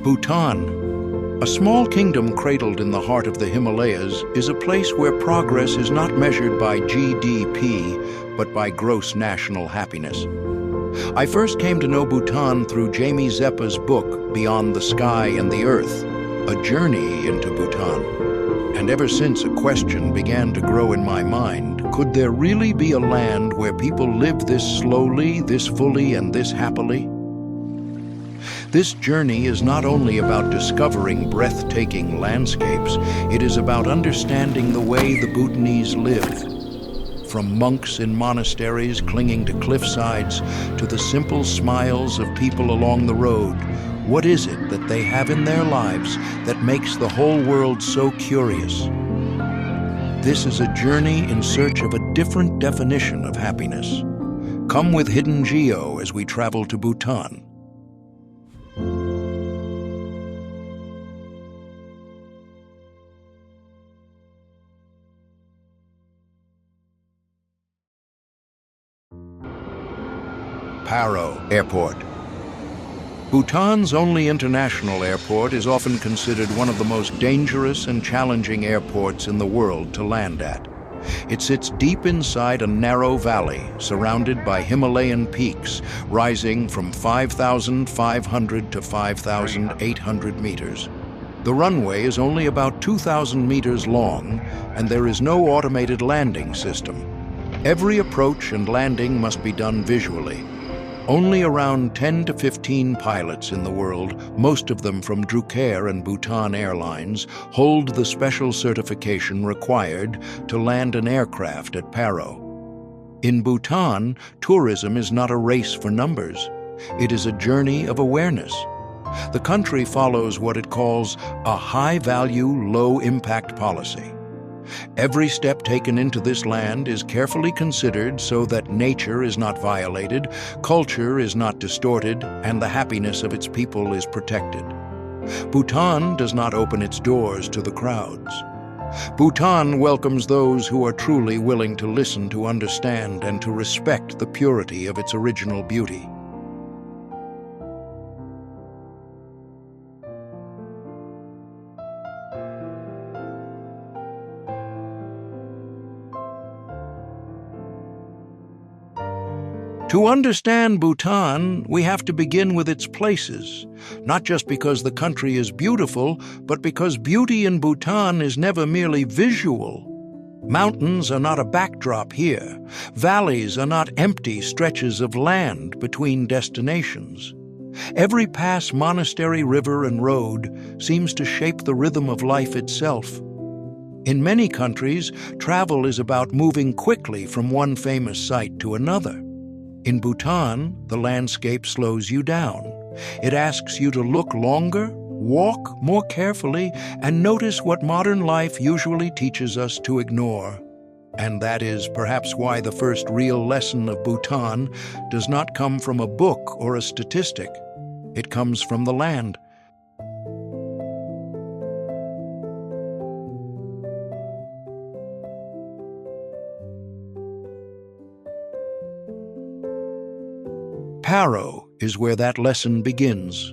Bhutan, a small kingdom cradled in the heart of the Himalayas, is a place where progress is not measured by GDP, but by gross national happiness. I first came to know Bhutan through Jamie Zeppa's book, Beyond the Sky and the Earth, A Journey into Bhutan. And ever since, a question began to grow in my mind. Could there really be a land where people live this slowly, this fully, and this happily? This journey is not only about discovering breathtaking landscapes, it is about understanding the way the Bhutanese live. From monks in monasteries clinging to cliff sides to the simple smiles of people along the road, what is it that they have in their lives that makes the whole world so curious? This is a journey in search of a different definition of happiness. Come with Hidden Geo as we travel to Bhutan. Paro Airport. Bhutan's only international airport is often considered one of the most dangerous and challenging airports in the world to land at. It sits deep inside a narrow valley surrounded by Himalayan peaks rising from 5,500 to 5,800 meters. The runway is only about 2,000 meters long, and there is no automated landing system. Every approach and landing must be done visually. Only around 10 to 15 pilots in the world, most of them from Drukare and Bhutan Airlines, hold the special certification required to land an aircraft at Paro. In Bhutan, tourism is not a race for numbers. It is a journey of awareness. The country follows what it calls a high-value, low-impact policy. Every step taken into this land is carefully considered so that nature is not violated, culture is not distorted, and the happiness of its people is protected. Bhutan does not open its doors to the crowds. Bhutan welcomes those who are truly willing to listen, to understand, and to respect the purity of its original beauty. To understand Bhutan, we have to begin with its places, not just because the country is beautiful, but because beauty in Bhutan is never merely visual. Mountains are not a backdrop here. Valleys are not empty stretches of land between destinations. Every pass, monastery, river, and road seems to shape the rhythm of life itself. In many countries, travel is about moving quickly from one famous site to another. In Bhutan, the landscape slows you down. It asks you to look longer, walk more carefully, and notice what modern life usually teaches us to ignore. And that is perhaps why the first real lesson of Bhutan does not come from a book or a statistic. It comes from the land. Paro is where that lesson begins.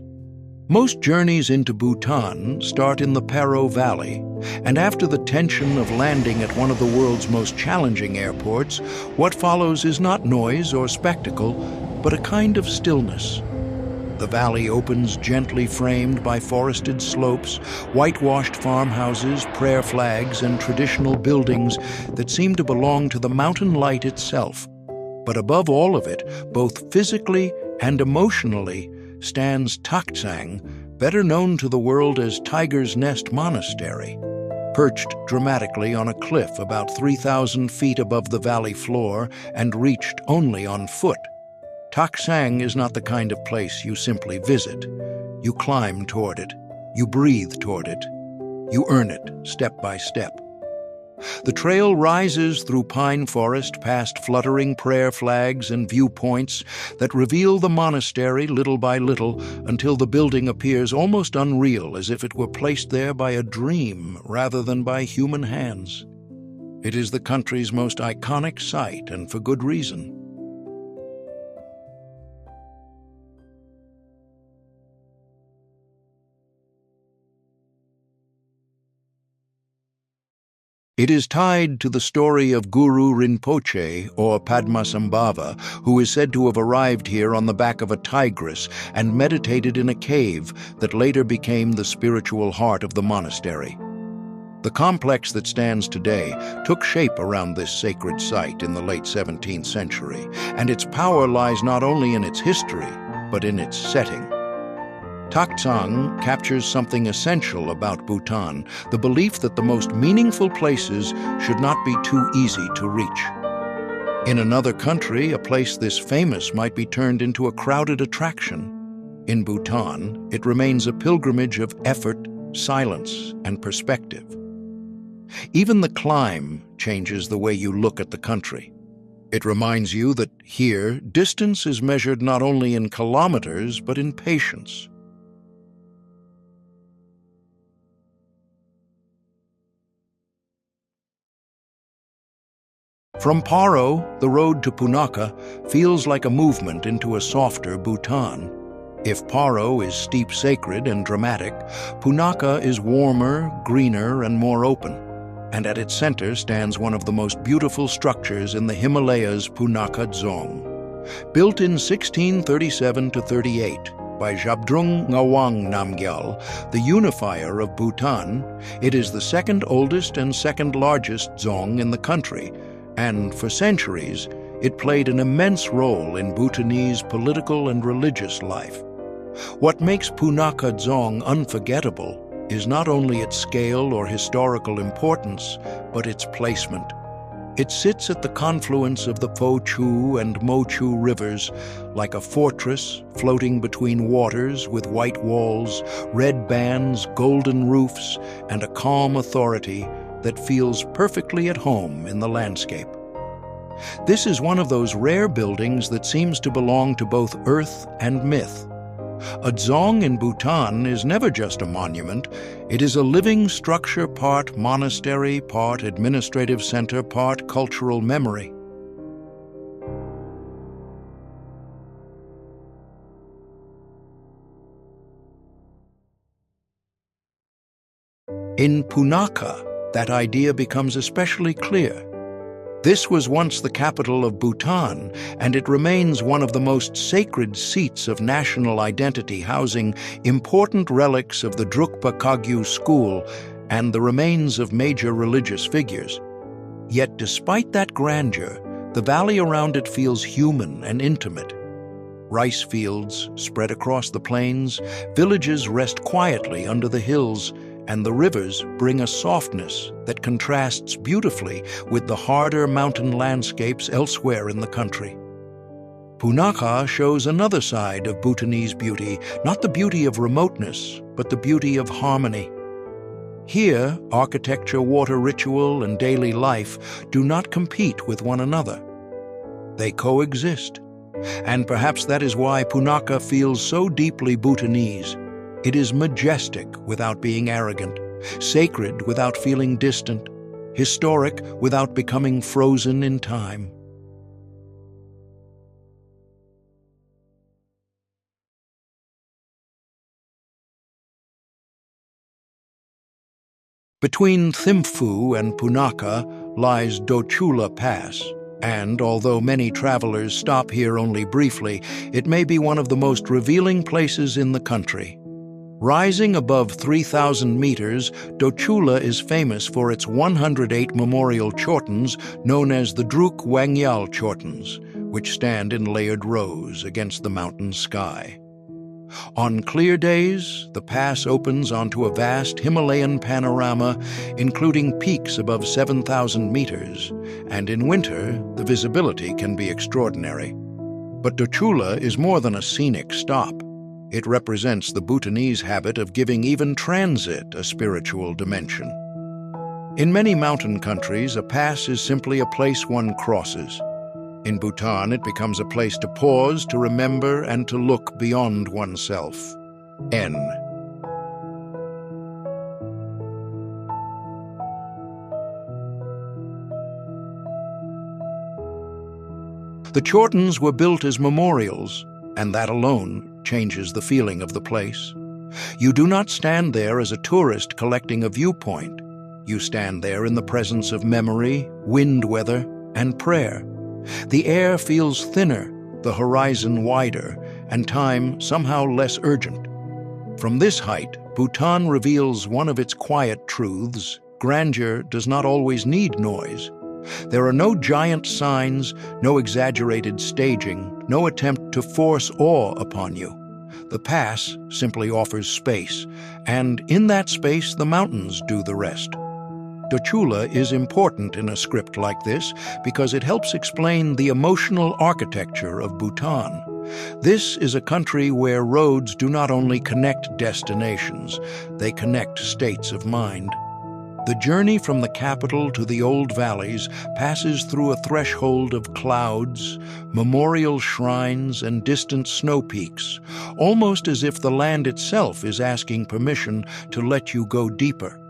Most journeys into Bhutan start in the Paro Valley, and after the tension of landing at one of the world's most challenging airports, what follows is not noise or spectacle, but a kind of stillness. The valley opens gently framed by forested slopes, whitewashed farmhouses, prayer flags, and traditional buildings that seem to belong to the mountain light itself. But above all of it, both physically and emotionally, stands Taktsang, better known to the world as Tiger's Nest Monastery. Perched dramatically on a cliff about 3,000 feet above the valley floor and reached only on foot, Taktsang is not the kind of place you simply visit. You climb toward it. You breathe toward it. You earn it step by step. The trail rises through pine forest past fluttering prayer flags and viewpoints that reveal the monastery little by little until the building appears almost unreal, as if it were placed there by a dream rather than by human hands. It is the country's most iconic site, and for good reason. It is tied to the story of Guru Rinpoche, or Padmasambhava, who is said to have arrived here on the back of a tigress and meditated in a cave that later became the spiritual heart of the monastery. The complex that stands today took shape around this sacred site in the late 17th century, and its power lies not only in its history, but in its setting. Taktsang captures something essential about Bhutan, the belief that the most meaningful places should not be too easy to reach. In another country, a place this famous might be turned into a crowded attraction. In Bhutan, it remains a pilgrimage of effort, silence, and perspective. Even the climb changes the way you look at the country. It reminds you that here, distance is measured not only in kilometers, but in patience. From Paro, the road to Punakha feels like a movement into a softer Bhutan. If Paro is steep, sacred, and dramatic, Punakha is warmer, greener, and more open. And at its center stands one of the most beautiful structures in the Himalayas, Punakha Dzong. Built in 1637–38 by Zhabdrung Ngawang Namgyal, the unifier of Bhutan, it is the second oldest and second largest dzong in the country, and for centuries, it played an immense role in Bhutanese political and religious life. What makes Punakha Dzong unforgettable is not only its scale or historical importance, but its placement. It sits at the confluence of the Pho-chu and Mo-chu rivers, like a fortress floating between waters with white walls, red bands, golden roofs, and a calm authority that feels perfectly at home in the landscape. This is one of those rare buildings that seems to belong to both earth and myth. A dzong in Bhutan is never just a monument. It is a living structure, part monastery, part administrative center, part cultural memory. In Punakha, that idea becomes especially clear. This was once the capital of Bhutan, and it remains one of the most sacred seats of national identity, housing important relics of the Drukpa Kagyu school and the remains of major religious figures. Yet despite that grandeur, the valley around it feels human and intimate. Rice fields spread across the plains, villages rest quietly under the hills, and the rivers bring a softness that contrasts beautifully with the harder mountain landscapes elsewhere in the country. Punakha shows another side of Bhutanese beauty, not the beauty of remoteness, but the beauty of harmony. Here, architecture, water ritual, and daily life do not compete with one another. They coexist. And perhaps that is why Punakha feels so deeply Bhutanese. It is majestic without being arrogant, sacred without feeling distant, historic without becoming frozen in time. Between Thimphu and Punakha lies Dochula Pass, and although many travelers stop here only briefly, it may be one of the most revealing places in the country. Rising above 3,000 meters, Dochula is famous for its 108 memorial chortens known as the Druk Wangyal chortens, which stand in layered rows against the mountain sky. On clear days, the pass opens onto a vast Himalayan panorama, including peaks above 7,000 meters, and in winter, the visibility can be extraordinary. But Dochula is more than a scenic stop. It represents the Bhutanese habit of giving even transit a spiritual dimension. In many mountain countries, a pass is simply a place one crosses. In Bhutan, it becomes a place to pause, to remember, and to look beyond oneself. N. The chortens were built as memorials, and that alone changes the feeling of the place. You do not stand there as a tourist collecting a viewpoint. You stand there in the presence of memory, wind weather, and prayer. The air feels thinner, the horizon wider, and time somehow less urgent. From this height, Bhutan reveals one of its quiet truths: grandeur does not always need noise. There are no giant signs, no exaggerated staging, no attempt to force awe upon you. The pass simply offers space, and in that space the mountains do the rest. Dochula is important in a script like this because it helps explain the emotional architecture of Bhutan. This is a country where roads do not only connect destinations, they connect states of mind. The journey from the capital to the old valleys passes through a threshold of clouds, memorial shrines, and distant snow peaks, almost as if the land itself is asking permission to let you go deeper.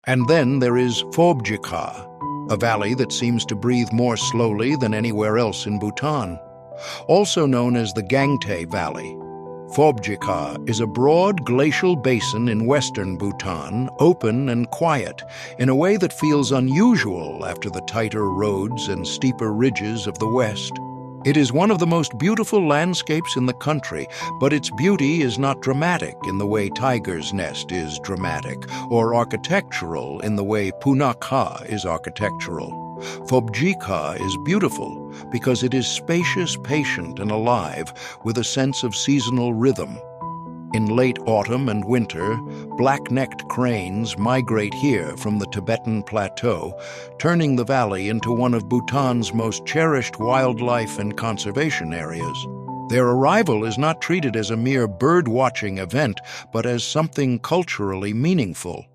And then there is Phobjikha, a valley that seems to breathe more slowly than anywhere else in Bhutan. Also known as the Gangte Valley, Phobjikha is a broad glacial basin in western Bhutan, open and quiet, in a way that feels unusual after the tighter roads and steeper ridges of the west. It is one of the most beautiful landscapes in the country, but its beauty is not dramatic in the way Tiger's Nest is dramatic, or architectural in the way Punakha is architectural. Phobjikha is beautiful because it is spacious, patient, and alive, with a sense of seasonal rhythm. In late autumn and winter, black-necked cranes migrate here from the Tibetan Plateau, turning the valley into one of Bhutan's most cherished wildlife and conservation areas. Their arrival is not treated as a mere bird-watching event, but as something culturally meaningful.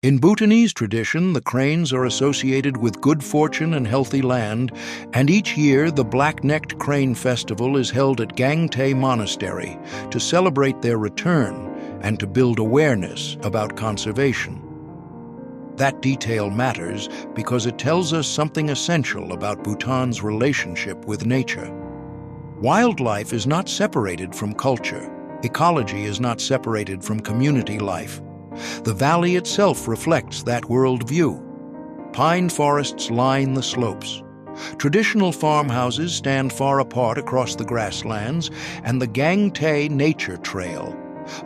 In Bhutanese tradition, the cranes are associated with good fortune and healthy land, and each year the Black-Necked Crane Festival is held at Gangte Monastery to celebrate their return and to build awareness about conservation. That detail matters because it tells us something essential about Bhutan's relationship with nature. Wildlife is not separated from culture. Ecology is not separated from community life. The valley itself reflects that worldview. Pine forests line the slopes. Traditional farmhouses stand far apart across the grasslands, and the Gangte Nature Trail,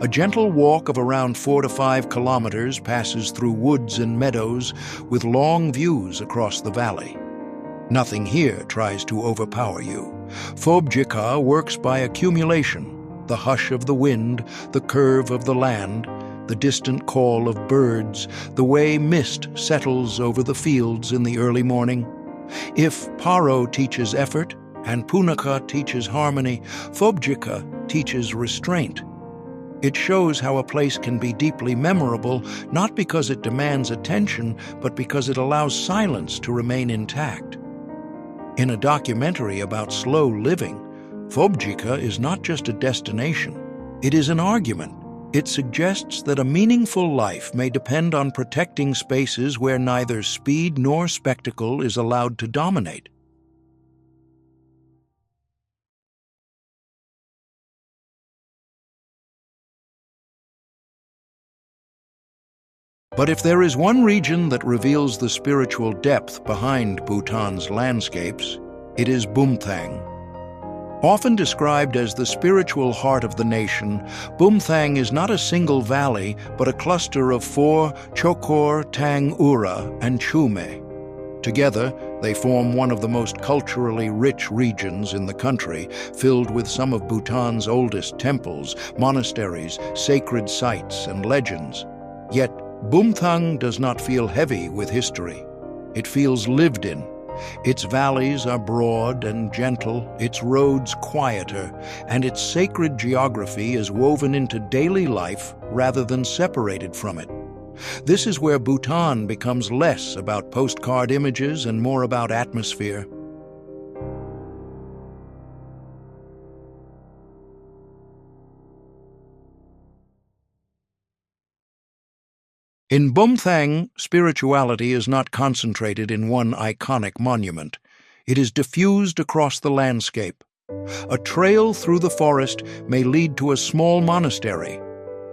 a gentle walk of around 4 to 5 kilometers, passes through woods and meadows with long views across the valley. Nothing here tries to overpower you. Phobjikha works by accumulation: the hush of the wind, the curve of the land, the distant call of birds, the way mist settles over the fields in the early morning. If Paro teaches effort and Punakha teaches harmony, Phobjikha teaches restraint. It shows how a place can be deeply memorable, not because it demands attention, but because it allows silence to remain intact. In a documentary about slow living, Phobjikha is not just a destination, it is an argument. It suggests that a meaningful life may depend on protecting spaces where neither speed nor spectacle is allowed to dominate. But if there is one region that reveals the spiritual depth behind Bhutan's landscapes, it is Bumthang. Often described as the spiritual heart of the nation, Bumthang is not a single valley, but a cluster of 4: Chokor, Tang Ura, and Chume. Together, they form one of the most culturally rich regions in the country, filled with some of Bhutan's oldest temples, monasteries, sacred sites, and legends. Yet, Bumthang does not feel heavy with history. It feels lived in. Its valleys are broad and gentle, its roads quieter, and its sacred geography is woven into daily life rather than separated from it. This is where Bhutan becomes less about postcard images and more about atmosphere. In Bumthang, spirituality is not concentrated in one iconic monument. It is diffused across the landscape. A trail through the forest may lead to a small monastery.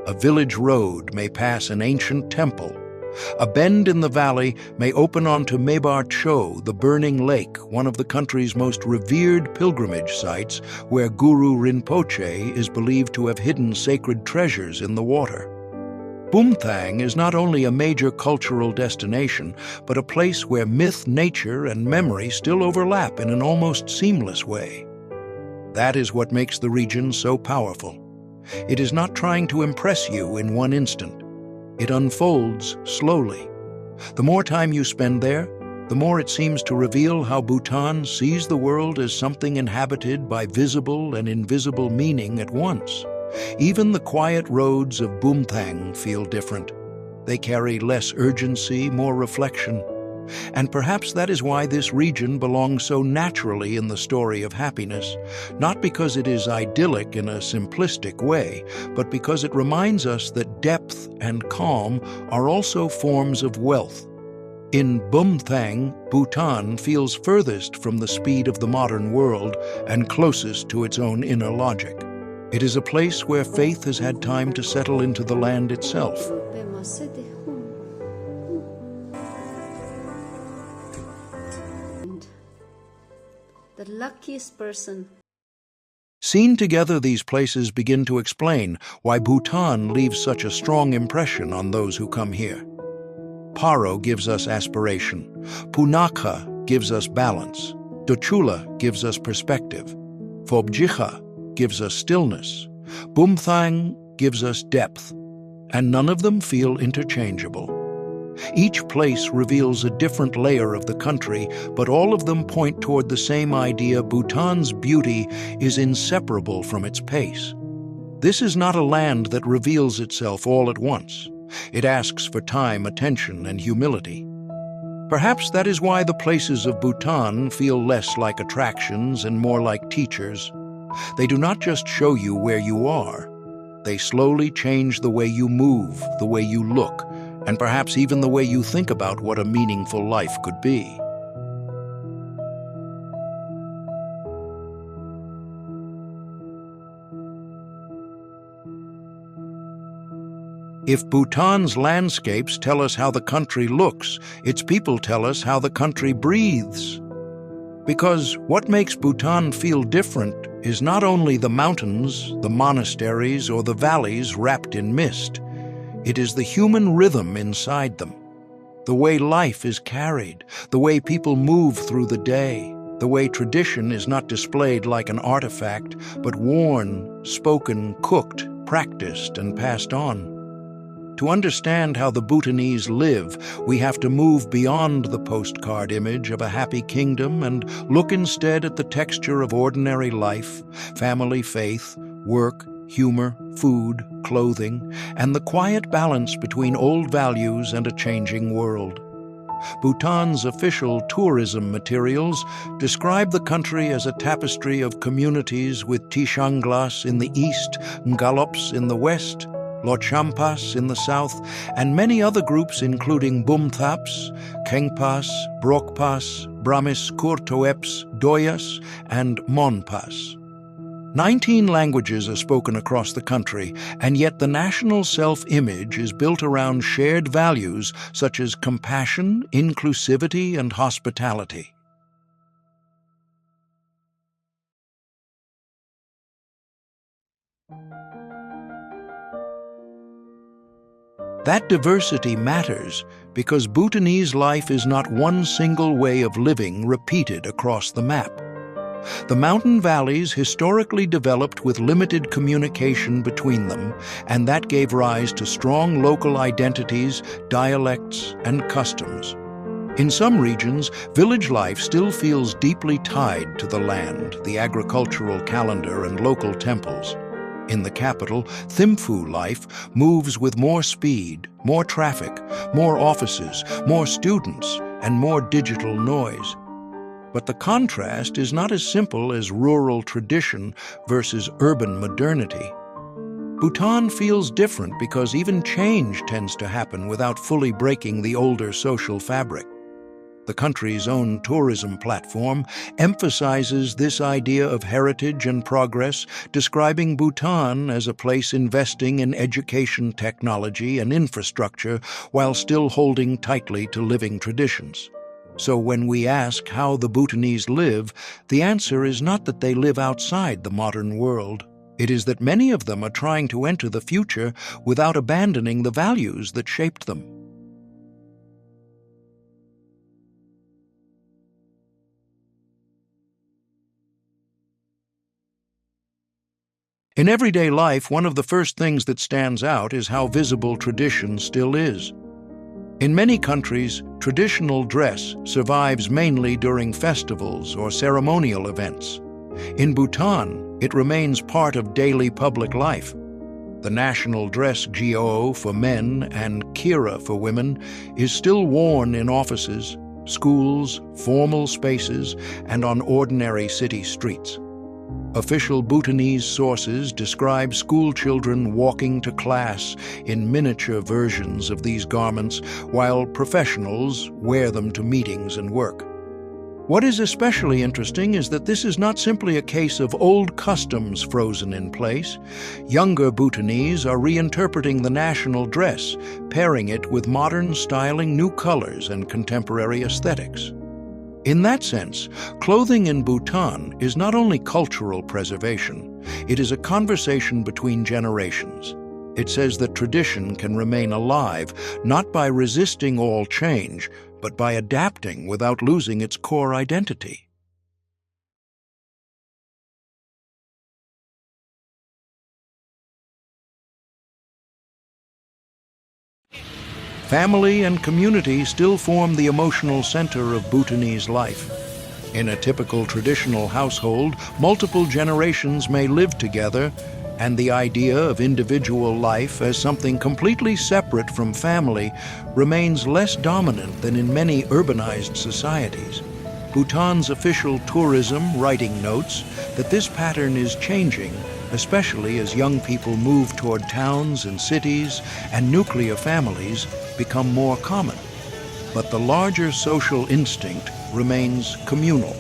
A village road may pass an ancient temple. A bend in the valley may open onto Mebar Cho, the burning lake, one of the country's most revered pilgrimage sites, where Guru Rinpoche is believed to have hidden sacred treasures in the water. Bumthang is not only a major cultural destination, but a place where myth, nature, and memory still overlap in an almost seamless way. That is what makes the region so powerful. It is not trying to impress you in one instant. It unfolds slowly. The more time you spend there, the more it seems to reveal how Bhutan sees the world as something inhabited by visible and invisible meaning at once. Even the quiet roads of Bumthang feel different. They carry less urgency, more reflection. And perhaps that is why this region belongs so naturally in the story of happiness, not because it is idyllic in a simplistic way, but because it reminds us that depth and calm are also forms of wealth. In Bumthang, Bhutan feels furthest from the speed of the modern world and closest to its own inner logic. It is a place where faith has had time to settle into the land itself. The luckiest person. Seen together, these places begin to explain why Bhutan leaves such a strong impression on those who come here. Paro gives us aspiration. Punakha gives us balance. Datshi gives us perspective. Phobjikha gives us stillness. Bumthang gives us depth. And none of them feel interchangeable. Each place reveals a different layer of the country, but all of them point toward the same idea: Bhutan's beauty is inseparable from its pace. This is not a land that reveals itself all at once. It asks for time, attention, and humility. Perhaps that is why the places of Bhutan feel less like attractions and more like teachers. They do not just show you where you are. They slowly change the way you move, the way you look, and perhaps even the way you think about what a meaningful life could be. If Bhutan's landscapes tell us how the country looks, its people tell us how the country breathes. Because what makes Bhutan feel different is not only the mountains, the monasteries, or the valleys wrapped in mist. It is the human rhythm inside them. The way life is carried, the way people move through the day, the way tradition is not displayed like an artifact, but worn, spoken, cooked, practiced, and passed on. To understand how the Bhutanese live, we have to move beyond the postcard image of a happy kingdom and look instead at the texture of ordinary life, family, faith, work, humor, food, clothing, and the quiet balance between old values and a changing world. Bhutan's official tourism materials describe the country as a tapestry of communities with Tishanglas in the east, Ngalops in the west, Lochampas in the south, and many other groups including Bumthaps, Kengpas, Brokpas, Brahmis Kurtoeps, Doyas, and Monpas. 19 languages are spoken across the country, and yet the national self-image is built around shared values such as compassion, inclusivity, and hospitality. That diversity matters because Bhutanese life is not one single way of living repeated across the map. The mountain valleys historically developed with limited communication between them, and that gave rise to strong local identities, dialects, and customs. In some regions, village life still feels deeply tied to the land, the agricultural calendar, and local temples. In the capital, Thimphu life moves with more speed, more traffic, more offices, more students, and more digital noise. But the contrast is not as simple as rural tradition versus urban modernity. Bhutan feels different because even change tends to happen without fully breaking the older social fabric. The country's own tourism platform emphasizes this idea of heritage and progress, describing Bhutan as a place investing in education, technology, and infrastructure while still holding tightly to living traditions. So when we ask how the Bhutanese live, the answer is not that they live outside the modern world. It is that many of them are trying to enter the future without abandoning the values that shaped them. In everyday life, one of the first things that stands out is how visible tradition still is. In many countries, traditional dress survives mainly during festivals or ceremonial events. In Bhutan, it remains part of daily public life. The national dress Geo for men and Kira for women is still worn in offices, schools, formal spaces, and on ordinary city streets. Official Bhutanese sources describe school children walking to class in miniature versions of these garments, while professionals wear them to meetings and work. What is especially interesting is that this is not simply a case of old customs frozen in place. Younger Bhutanese are reinterpreting the national dress, pairing it with modern styling, new colors, and contemporary aesthetics. In that sense, clothing in Bhutan is not only cultural preservation, it is a conversation between generations. It says that tradition can remain alive, not by resisting all change, but by adapting without losing its core identity. Family and community still form the emotional center of Bhutanese life. In a typical traditional household, multiple generations may live together, and the idea of individual life as something completely separate from family remains less dominant than in many urbanized societies. Bhutan's official tourism writing notes that this pattern is changing, especially as young people move toward towns and cities and nuclear families become more common. But the larger social instinct remains communal.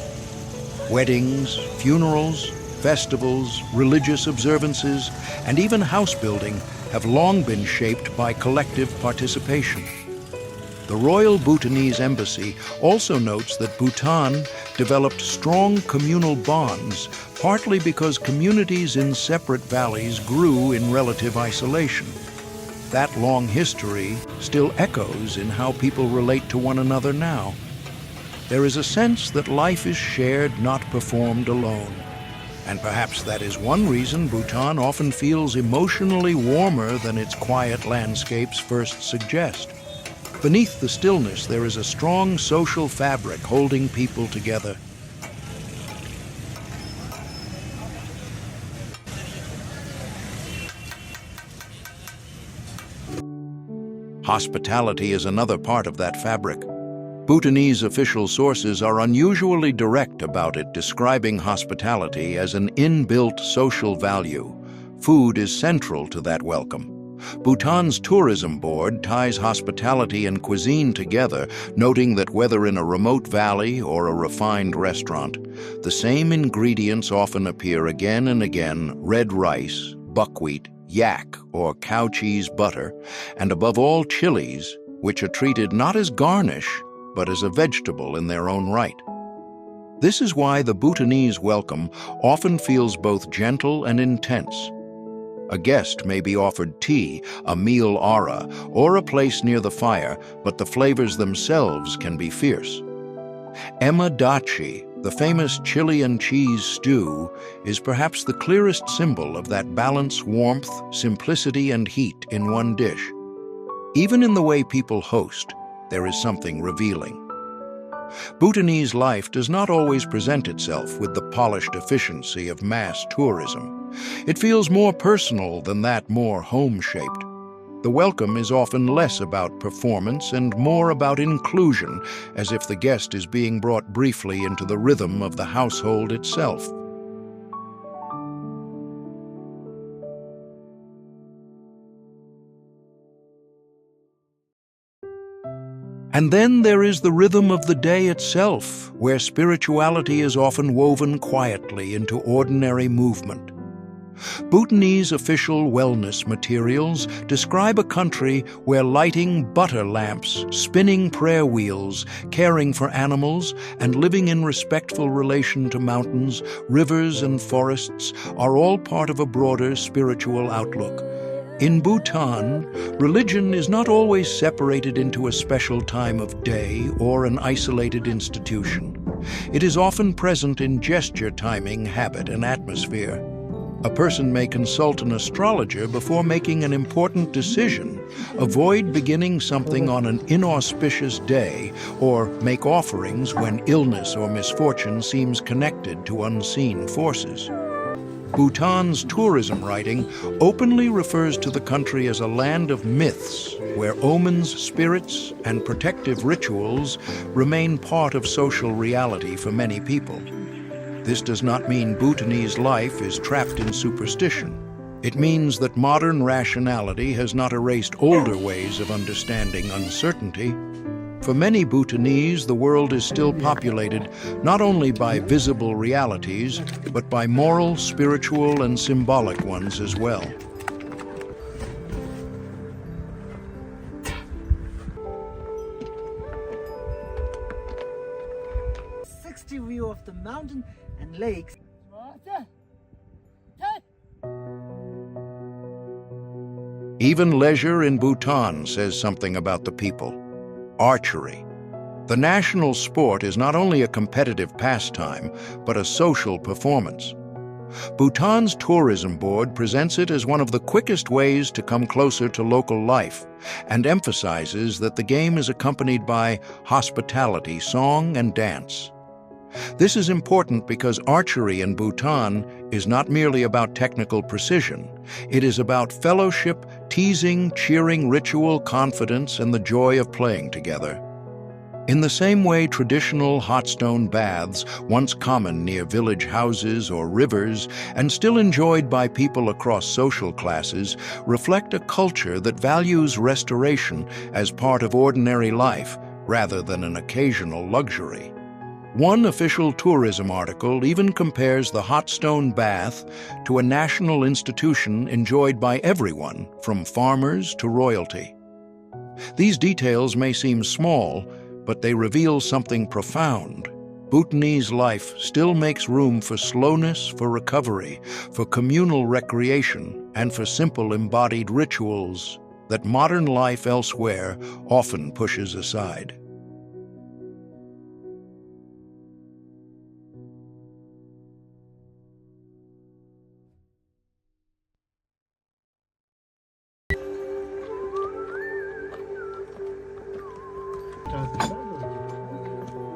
Weddings, funerals, festivals, religious observances, and even house building have long been shaped by collective participation. The Royal Bhutanese Embassy also notes that Bhutan developed strong communal bonds, partly because communities in separate valleys grew in relative isolation. That long history still echoes in how people relate to one another now. There is a sense that life is shared, not performed alone. And perhaps that is one reason Bhutan often feels emotionally warmer than its quiet landscapes first suggest. Beneath the stillness, there is a strong social fabric holding people together. Hospitality is another part of that fabric. Bhutanese official sources are unusually direct about it, describing hospitality as an inbuilt social value. Food is central to that welcome. Bhutan's tourism board ties hospitality and cuisine together, noting that whether in a remote valley or a refined restaurant, the same ingredients often appear again and again: red rice, buckwheat, yak or cow cheese butter, and above all chilies, which are treated not as garnish, but as a vegetable in their own right. This is why the Bhutanese welcome often feels both gentle and intense. A guest may be offered tea, a meal ara, or a place near the fire, but the flavors themselves can be fierce. Datshi, the famous chili and cheese stew, is perhaps the clearest symbol of that balance, warmth, simplicity, and heat in one dish. Even in the way people host, there is something revealing. Bhutanese life does not always present itself with the polished efficiency of mass tourism. It feels more personal than that, more home-shaped. The welcome is often less about performance and more about inclusion, as if the guest is being brought briefly into the rhythm of the household itself. And then there is the rhythm of the day itself, where spirituality is often woven quietly into ordinary movement. Bhutanese official wellness materials describe a country where lighting butter lamps, spinning prayer wheels, caring for animals, and living in respectful relation to mountains, rivers, and forests are all part of a broader spiritual outlook. In Bhutan, religion is not always separated into a special time of day or an isolated institution. It is often present in gesture, timing, habit, and atmosphere. A person may consult an astrologer before making an important decision, avoid beginning something on an inauspicious day, or make offerings when illness or misfortune seems connected to unseen forces. Bhutan's tourism writing openly refers to the country as a land of myths, where omens, spirits, and protective rituals remain part of social reality for many people. This does not mean Bhutanese life is trapped in superstition. It means that modern rationality has not erased older ways of understanding uncertainty. For many Bhutanese, the world is still populated not only by visible realities, but by moral, spiritual, and symbolic ones as well. View of the mountain and lakes. Even leisure in Bhutan says something about the people. Archery. The national sport is not only a competitive pastime, but a social performance. Bhutan's tourism board presents it as one of the quickest ways to come closer to local life and emphasizes that the game is accompanied by hospitality, song, and dance. This is important because archery in Bhutan is not merely about technical precision. It is about fellowship, teasing, cheering, ritual, confidence, and the joy of playing together. In the same way traditional hot stone baths, once common near village houses or rivers and still enjoyed by people across social classes, reflect a culture that values restoration as part of ordinary life rather than an occasional luxury. One official tourism article even compares the hot stone bath to a national institution enjoyed by everyone, from farmers to royalty. These details may seem small, but they reveal something profound. Bhutanese life still makes room for slowness, for recovery, for communal recreation, and for simple embodied rituals that modern life elsewhere often pushes aside.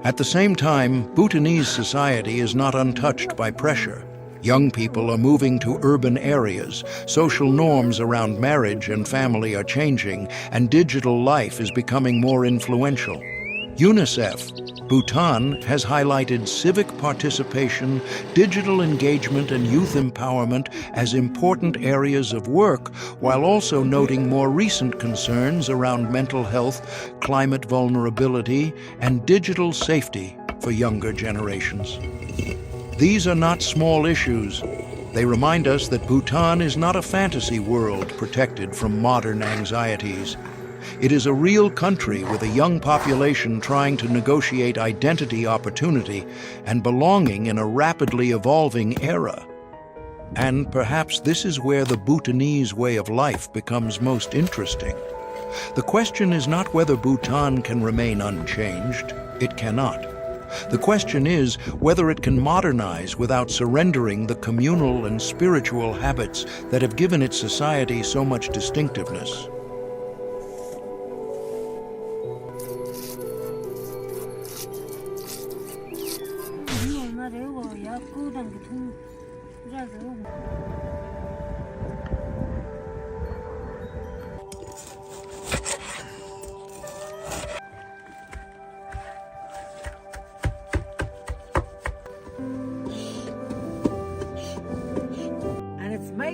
At the same time, Bhutanese society is not untouched by pressure. Young people are moving to urban areas, social norms around marriage and family are changing, and digital life is becoming more influential. UNICEF, Bhutan has highlighted civic participation, digital engagement, and youth empowerment as important areas of work, while also noting more recent concerns around mental health, climate vulnerability, and digital safety for younger generations. These are not small issues. They remind us that Bhutan is not a fantasy world protected from modern anxieties. It is a real country with a young population trying to negotiate identity, opportunity, and belonging in a rapidly evolving era. And perhaps this is where the Bhutanese way of life becomes most interesting. The question is not whether Bhutan can remain unchanged. It cannot. The question is whether it can modernize without surrendering the communal and spiritual habits that have given its society so much distinctiveness.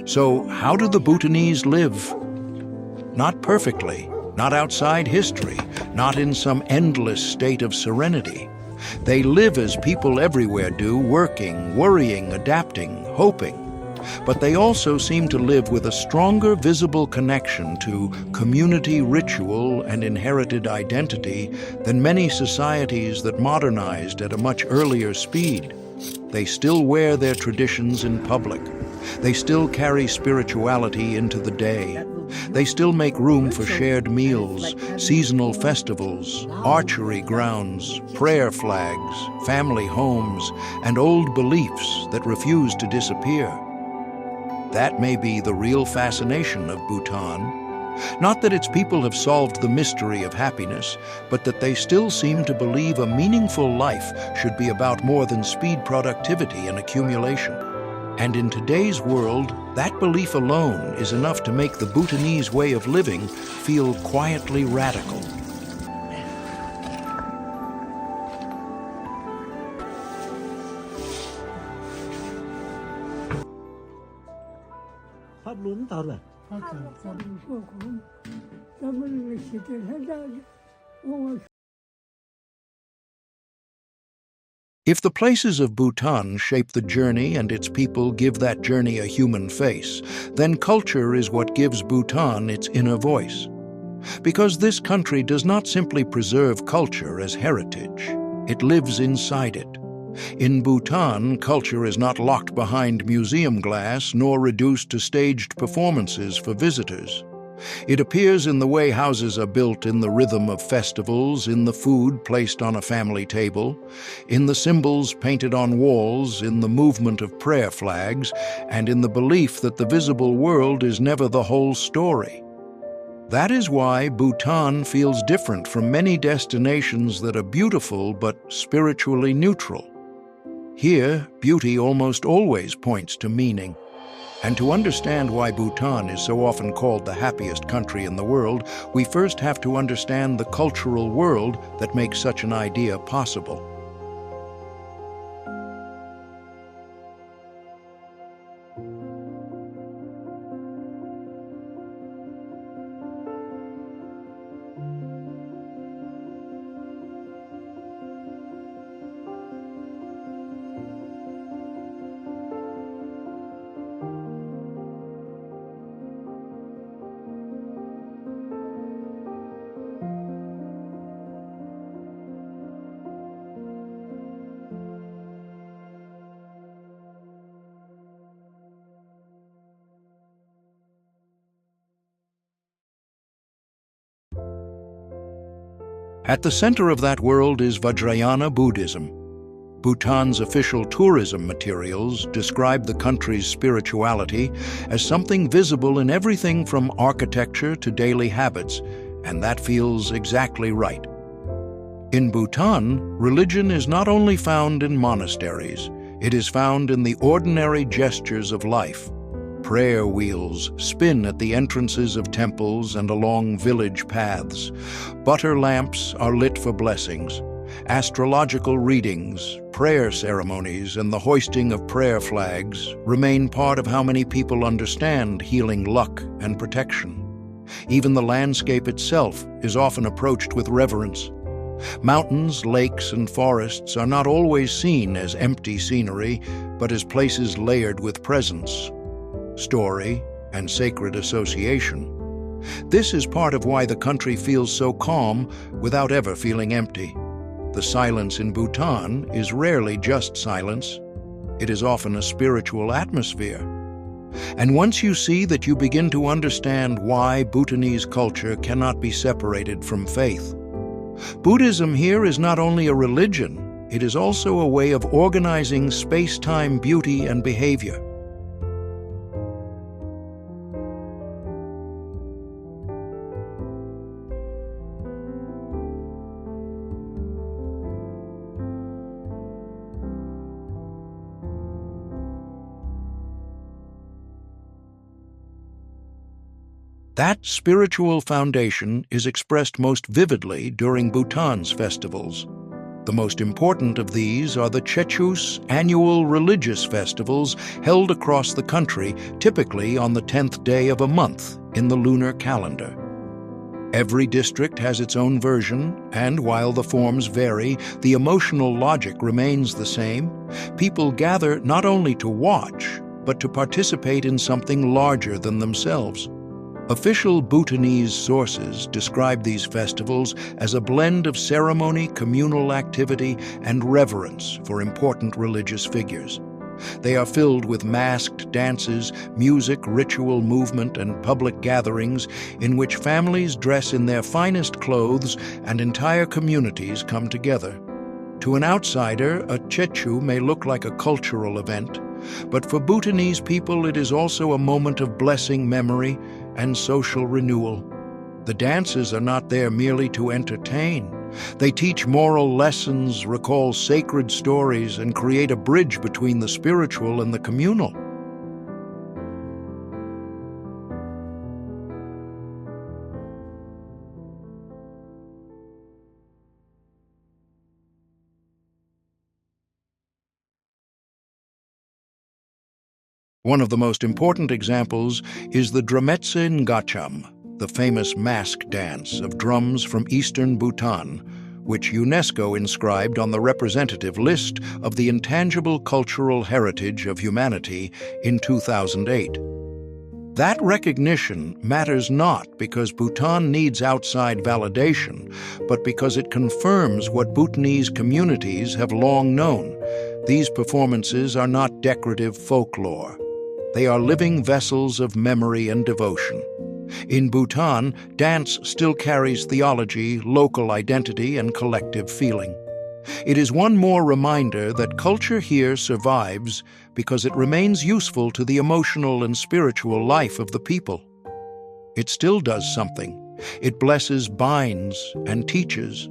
So, how do the Bhutanese live? Not perfectly, not outside history, not in some endless state of serenity. They live as people everywhere do, working, worrying, adapting, hoping. But they also seem to live with a stronger visible connection to community ritual and inherited identity than many societies that modernized at a much earlier speed. They still wear their traditions in public. They still carry spirituality into the day. They still make room for shared meals, seasonal festivals, archery grounds, prayer flags, family homes, and old beliefs that refuse to disappear. That may be the real fascination of Bhutan. Not that its people have solved the mystery of happiness, but that they still seem to believe a meaningful life should be about more than speed, productivity, and accumulation. And in today's world, that belief alone is enough to make the Bhutanese way of living feel quietly radical. If the places of Bhutan shape the journey and its people give that journey a human face, then culture is what gives Bhutan its inner voice. Because this country does not simply preserve culture as heritage, it lives inside it. In Bhutan, culture is not locked behind museum glass nor reduced to staged performances for visitors. It appears in the way houses are built, in the rhythm of festivals, in the food placed on a family table, in the symbols painted on walls, in the movement of prayer flags, and in the belief that the visible world is never the whole story. That is why Bhutan feels different from many destinations that are beautiful but spiritually neutral. Here, beauty almost always points to meaning. And to understand why Bhutan is so often called the happiest country in the world, we first have to understand the cultural world that makes such an idea possible. At the center of that world is Vajrayana Buddhism. Bhutan's official tourism materials describe the country's spirituality as something visible in everything from architecture to daily habits, and that feels exactly right. In Bhutan, religion is not only found in monasteries, it is found in the ordinary gestures of life. Prayer wheels spin at the entrances of temples and along village paths. Butter lamps are lit for blessings. Astrological readings, prayer ceremonies, and the hoisting of prayer flags remain part of how many people understand healing luck and protection. Even the landscape itself is often approached with reverence. Mountains, lakes, and forests are not always seen as empty scenery, but as places layered with presence, story, and sacred association. This is part of why the country feels so calm without ever feeling empty. The silence in Bhutan is rarely just silence. It is often a spiritual atmosphere. And once you see that, you begin to understand why Bhutanese culture cannot be separated from faith. Buddhism here is not only a religion, it is also a way of organizing space-time beauty and behavior. That spiritual foundation is expressed most vividly during Bhutan's festivals. The most important of these are the Chechus annual religious festivals held across the country, typically on the 10th day of a month in the lunar calendar. Every district has its own version, and while the forms vary, the emotional logic remains the same. People gather not only to watch, but to participate in something larger than themselves. Official Bhutanese sources describe these festivals as a blend of ceremony, communal activity, and reverence for important religious figures. They are filled with masked dances, music, ritual movement, and public gatherings in which families dress in their finest clothes and entire communities come together. To an outsider, a chechu may look like a cultural event, but for Bhutanese people it is also a moment of blessing memory and social renewal. The dances are not there merely to entertain. They teach moral lessons, recall sacred stories, and create a bridge between the spiritual and the communal. One of the most important examples is the Drametse Ngacham, the famous mask dance of drums from eastern Bhutan, which UNESCO inscribed on the representative list of the intangible cultural heritage of humanity in 2008. That recognition matters not because Bhutan needs outside validation, but because it confirms what Bhutanese communities have long known. These performances are not decorative folklore. They are living vessels of memory and devotion. In Bhutan, dance still carries theology, local identity, and collective feeling. It is one more reminder that culture here survives because it remains useful to the emotional and spiritual life of the people. It still does something. It blesses, binds, and teaches.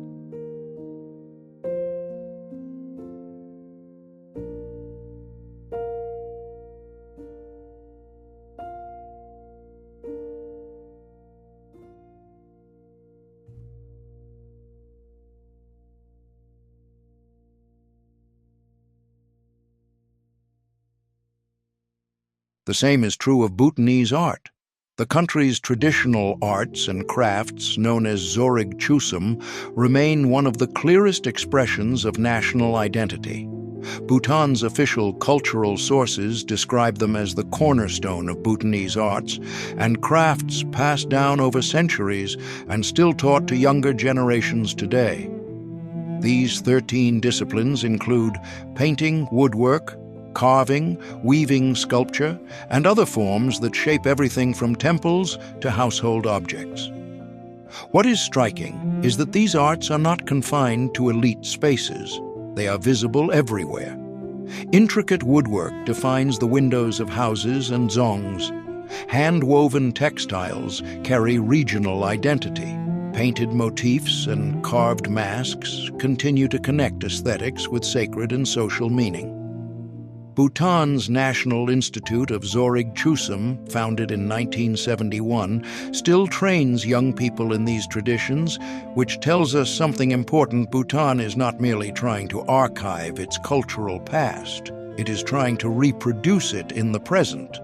The same is true of Bhutanese art. The country's traditional arts and crafts, known as Zorig Chusum, remain one of the clearest expressions of national identity. Bhutan's official cultural sources describe them as the cornerstone of Bhutanese arts, and crafts passed down over centuries and still taught to younger generations today. These 13 disciplines include painting, woodwork, carving, weaving sculpture, and other forms that shape everything from temples to household objects. What is striking is that these arts are not confined to elite spaces. They are visible everywhere. Intricate woodwork defines the windows of houses and dzongs. Hand-woven textiles carry regional identity. Painted motifs and carved masks continue to connect aesthetics with sacred and social meaning. Bhutan's National Institute of Zorig Chusum, founded in 1971, still trains young people in these traditions, which tells us something important. Bhutan is not merely trying to archive its cultural past. It is trying to reproduce it in the present.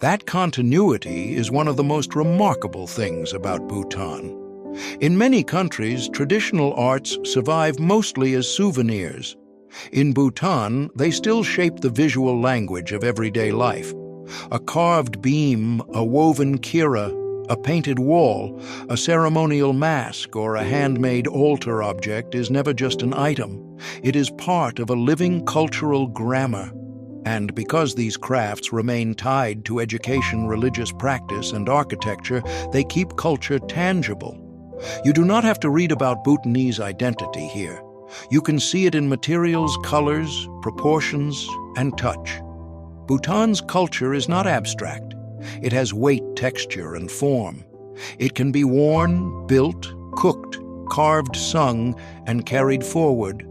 That continuity is one of the most remarkable things about Bhutan. In many countries, traditional arts survive mostly as souvenirs. In Bhutan, they still shape the visual language of everyday life. A carved beam, a woven kira, a painted wall, a ceremonial mask, or a handmade altar object is never just an item. It is part of a living cultural grammar. And because these crafts remain tied to education, religious practice, and architecture, they keep culture tangible. You do not have to read about Bhutanese identity here. You can see it in materials, colors, proportions, and touch. Bhutan's culture is not abstract. It has weight, texture, and form. It can be worn, built, cooked, carved, sung, and carried forward.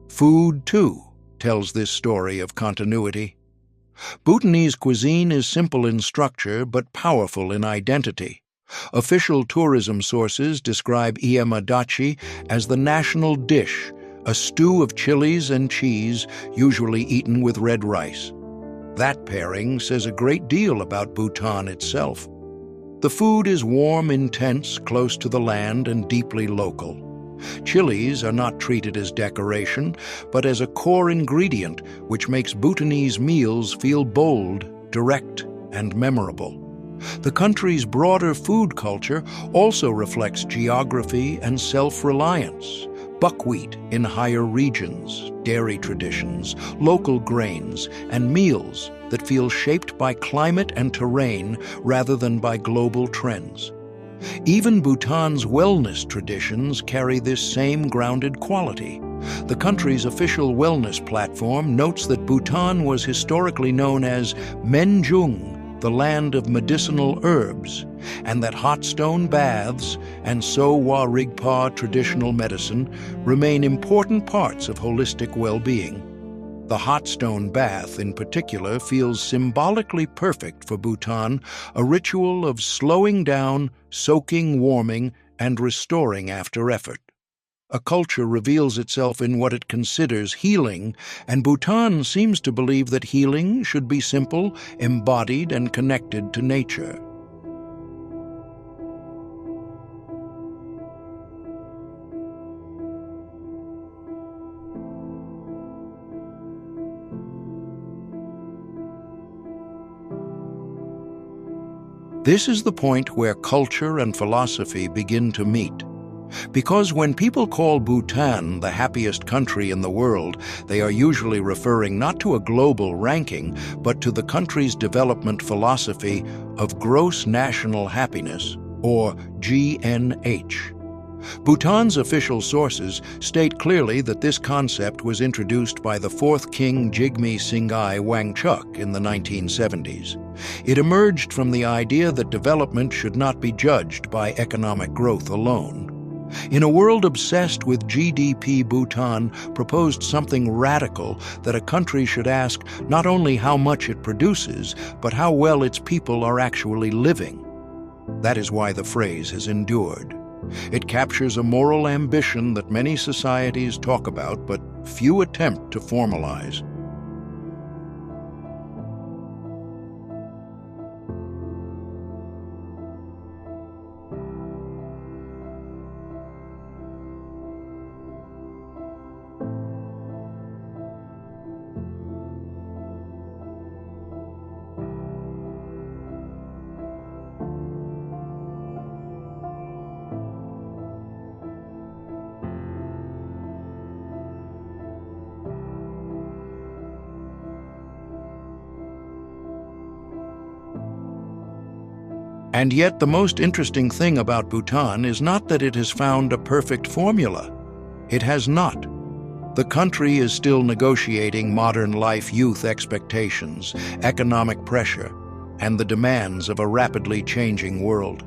Food, too, tells this story of continuity. Bhutanese cuisine is simple in structure but powerful in identity. Official tourism sources describe datshi as the national dish, a stew of chilies and cheese, usually eaten with red rice. That pairing says a great deal about Bhutan itself. The food is warm, intense, close to the land, and deeply local. Chilies are not treated as decoration, but as a core ingredient which makes Bhutanese meals feel bold, direct, and memorable. The country's broader food culture also reflects geography and self-reliance. Buckwheat in higher regions, dairy traditions, local grains, and meals that feel shaped by climate and terrain rather than by global trends. Even Bhutan's wellness traditions carry this same grounded quality. The country's official wellness platform notes that Bhutan was historically known as Menjung, the land of medicinal herbs, and that hot stone baths and Sowa Rigpa traditional medicine remain important parts of holistic well-being. The hot stone bath, in particular, feels symbolically perfect for Bhutan, a ritual of slowing down, soaking, warming, and restoring after effort. A culture reveals itself in what it considers healing, and Bhutan seems to believe that healing should be simple, embodied, and connected to nature. This is the point where culture and philosophy begin to meet. Because when people call Bhutan the happiest country in the world, they are usually referring not to a global ranking, but to the country's development philosophy of gross national happiness, or GNH. Bhutan's official sources state clearly that this concept was introduced by the fourth king Jigme Singhai Wangchuck in the 1970s. It emerged from the idea that development should not be judged by economic growth alone. In a world obsessed with GDP, Bhutan proposed something radical, that a country should ask not only how much it produces, but how well its people are actually living. That is why the phrase has endured. It captures a moral ambition that many societies talk about, but few attempt to formalize. And yet the most interesting thing about Bhutan is not that it has found a perfect formula. It has not. The country is still negotiating modern life youth expectations, economic pressure, and the demands of a rapidly changing world.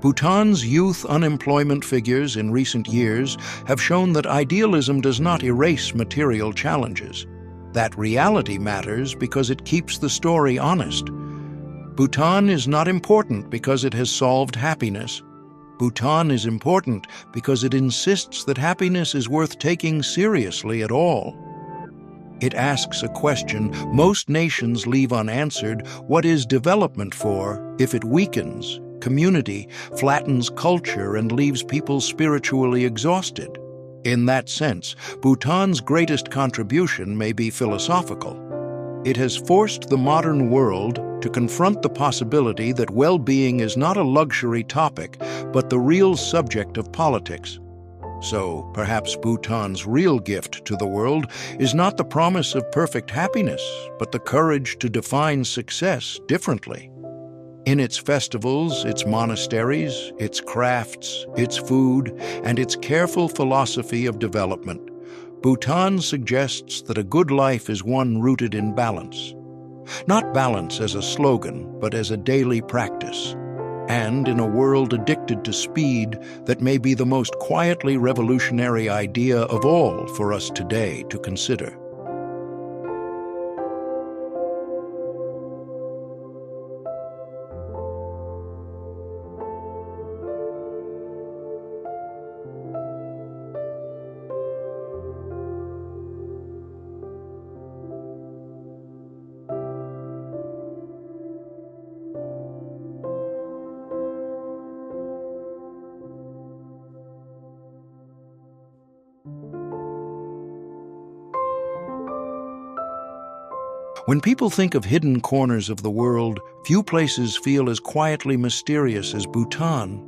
Bhutan's youth unemployment figures in recent years have shown that idealism does not erase material challenges. That reality matters because it keeps the story honest. Bhutan is not important because it has solved happiness. Bhutan is important because it insists that happiness is worth taking seriously at all. It asks a question most nations leave unanswered: what is development for if it weakens community, flattens culture, and leaves people spiritually exhausted? In that sense, Bhutan's greatest contribution may be philosophical. It has forced the modern world to confront the possibility that well-being is not a luxury topic, but the real subject of politics. So, perhaps Bhutan's real gift to the world is not the promise of perfect happiness, but the courage to define success differently. In its festivals, its monasteries, its crafts, its food, and its careful philosophy of development, Bhutan suggests that a good life is one rooted in balance. Not balance as a slogan, but as a daily practice. And in a world addicted to speed, that may be the most quietly revolutionary idea of all for us today to consider. When people think of hidden corners of the world, few places feel as quietly mysterious as Bhutan.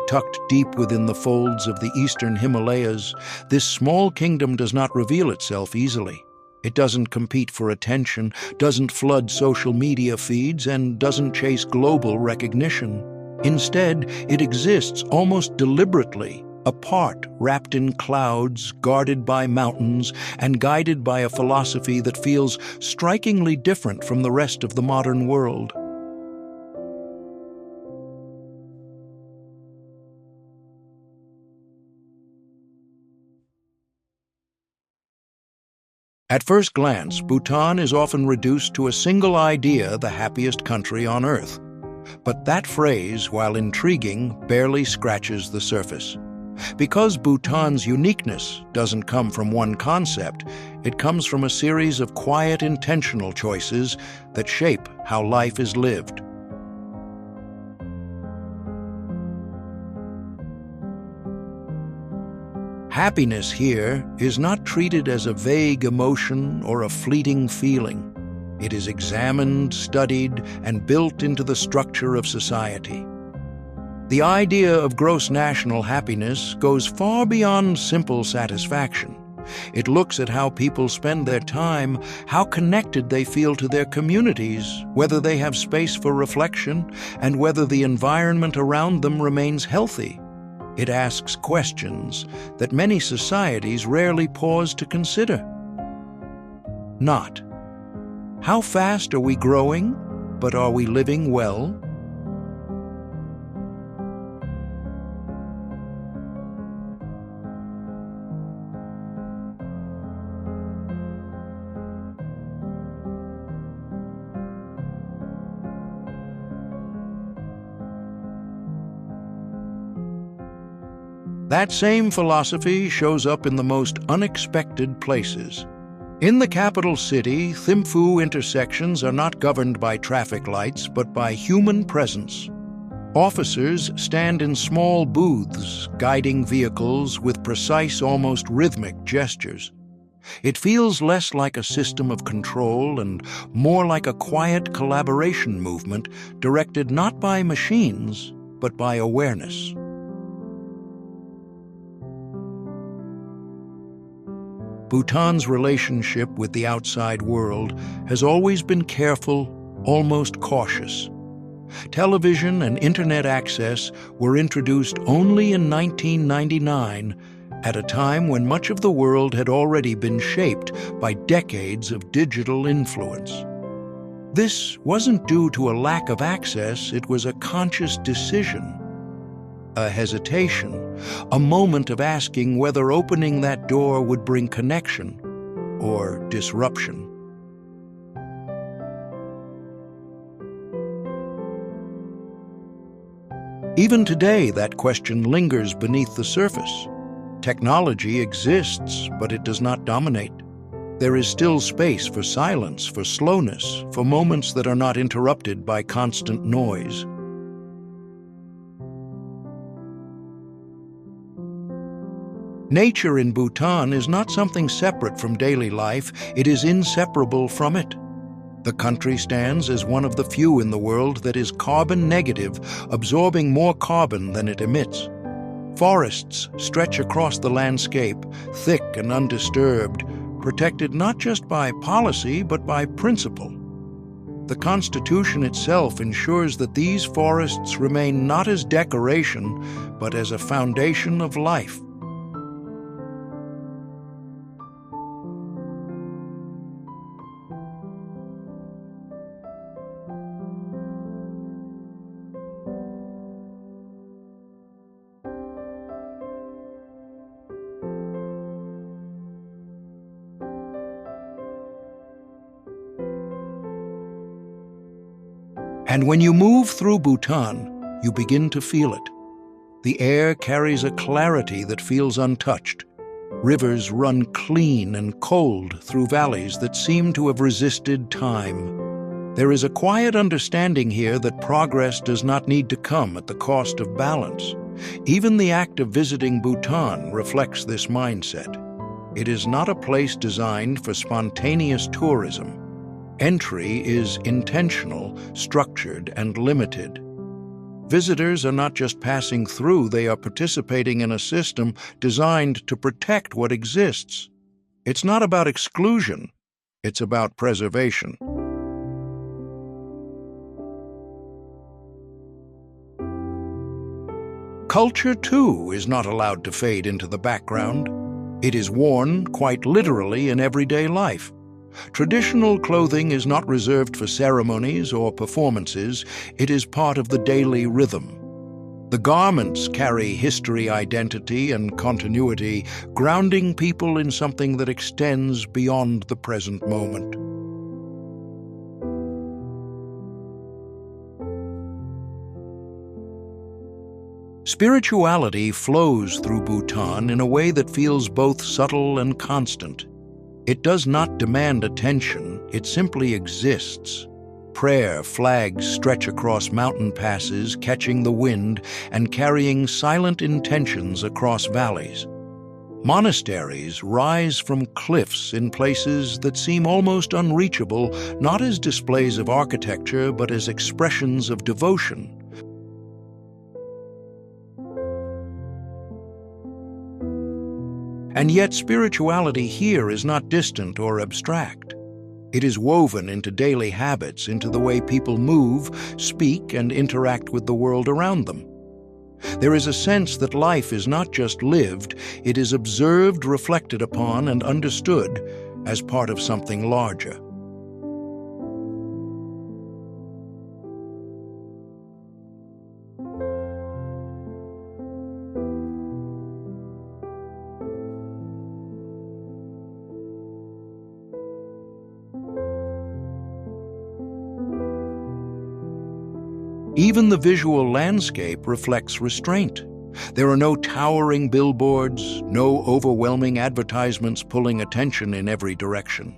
Tucked deep within the folds of the eastern Himalayas, this small kingdom does not reveal itself easily. It doesn't compete for attention, doesn't flood social media feeds, and doesn't chase global recognition. Instead, it exists almost deliberately, apart, wrapped in clouds, guarded by mountains, and guided by a philosophy that feels strikingly different from the rest of the modern world. At first glance, Bhutan is often reduced to a single idea, the happiest country on earth. But that phrase, while intriguing, barely scratches the surface. Because Bhutan's uniqueness doesn't come from one concept, it comes from a series of quiet, intentional choices that shape how life is lived. Happiness here is not treated as a vague emotion or a fleeting feeling. It is examined, studied, and built into the structure of society. The idea of gross national happiness goes far beyond simple satisfaction. It looks at how people spend their time, how connected they feel to their communities, whether they have space for reflection, and whether the environment around them remains healthy. It asks questions that many societies rarely pause to consider. Not, how fast are we growing, but are we living well? That same philosophy shows up in the most unexpected places. In the capital city, Thimphu intersections are not governed by traffic lights, but by human presence. Officers stand in small booths, guiding vehicles with precise, almost rhythmic gestures. It feels less like a system of control and more like a quiet collaboration movement directed not by machines, but by awareness. Bhutan's relationship with the outside world has always been careful, almost cautious. Television and internet access were introduced only in 1999, at a time when much of the world had already been shaped by decades of digital influence. This wasn't due to a lack of access, it was a conscious decision. A hesitation, a moment of asking whether opening that door would bring connection or disruption. Even today, that question lingers beneath the surface. Technology exists, but it does not dominate. There is still space for silence, for slowness, for moments that are not interrupted by constant noise. Nature in Bhutan is not something separate from daily life, it is inseparable from it. The country stands as one of the few in the world that is carbon negative, absorbing more carbon than it emits. Forests stretch across the landscape, thick and undisturbed, protected not just by policy but by principle. The Constitution itself ensures that these forests remain not as decoration, but as a foundation of life. And when you move through Bhutan, you begin to feel it. The air carries a clarity that feels untouched. Rivers run clean and cold through valleys that seem to have resisted time. There is a quiet understanding here that progress does not need to come at the cost of balance. Even the act of visiting Bhutan reflects this mindset. It is not a place designed for spontaneous tourism. Entry is intentional, structured, and limited. Visitors are not just passing through, they are participating in a system designed to protect what exists. It's not about exclusion, it's about preservation. Culture, too, is not allowed to fade into the background. It is worn, quite literally, in everyday life. Traditional clothing is not reserved for ceremonies or performances, it is part of the daily rhythm. The garments carry history, identity, and continuity, grounding people in something that extends beyond the present moment. Spirituality flows through Bhutan in a way that feels both subtle and constant. It does not demand attention, it simply exists. Prayer flags stretch across mountain passes, catching the wind and carrying silent intentions across valleys. Monasteries rise from cliffs in places that seem almost unreachable, not as displays of architecture, but as expressions of devotion. And yet spirituality here is not distant or abstract. It is woven into daily habits, into the way people move, speak, and interact with the world around them. There is a sense that life is not just lived, it is observed, reflected upon, and understood as part of something larger. Even the visual landscape reflects restraint. There are no towering billboards, no overwhelming advertisements pulling attention in every direction.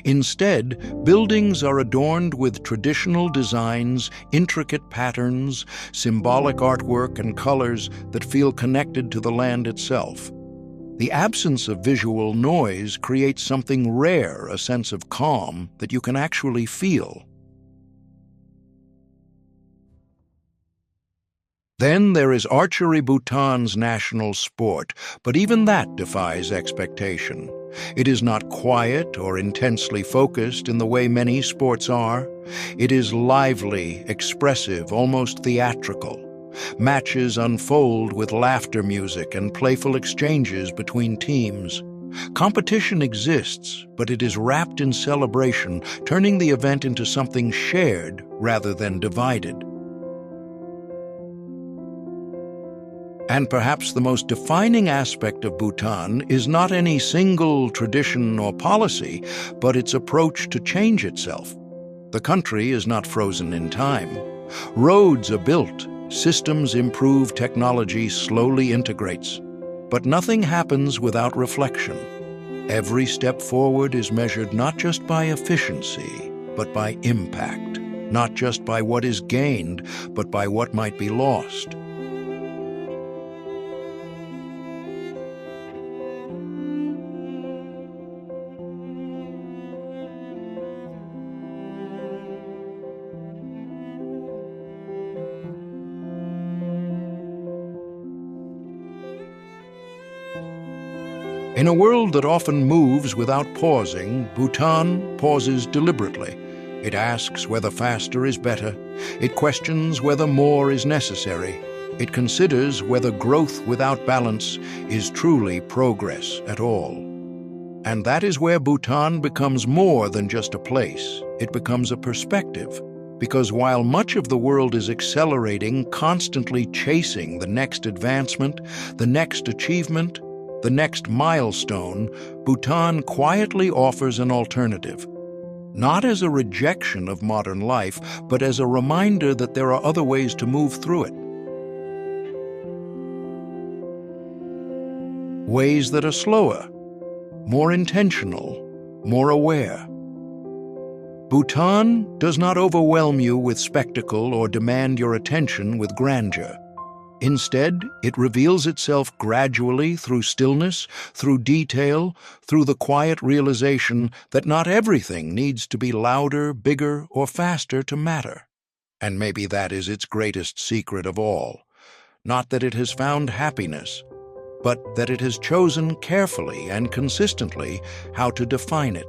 Instead, buildings are adorned with traditional designs, intricate patterns, symbolic artwork, and colors that feel connected to the land itself. The absence of visual noise creates something rare, a sense of calm that you can actually feel. Then there is archery, Bhutan's national sport, but even that defies expectation. It is not quiet or intensely focused in the way many sports are. It is lively, expressive, almost theatrical. Matches unfold with laughter music and playful exchanges between teams. Competition exists, but it is wrapped in celebration, turning the event into something shared rather than divided. And perhaps the most defining aspect of Bhutan is not any single tradition or policy, but its approach to change itself. The country is not frozen in time. Roads are built, systems improve, technology slowly integrates. But nothing happens without reflection. Every step forward is measured not just by efficiency, but by impact. Not just by what is gained, but by what might be lost. In a world that often moves without pausing, Bhutan pauses deliberately. It asks whether faster is better. It questions whether more is necessary. It considers whether growth without balance is truly progress at all. And that is where Bhutan becomes more than just a place. It becomes a perspective. Because while much of the world is accelerating, constantly chasing the next advancement, the next achievement, the next milestone, Bhutan quietly offers an alternative. Not as a rejection of modern life, but as a reminder that there are other ways to move through it. Ways that are slower, more intentional, more aware. Bhutan does not overwhelm you with spectacle or demand your attention with grandeur. Instead, it reveals itself gradually through stillness, through detail, through the quiet realization that not everything needs to be louder, bigger, or faster to matter. And maybe that is its greatest secret of all. Not that it has found happiness, but that it has chosen carefully and consistently how to define it.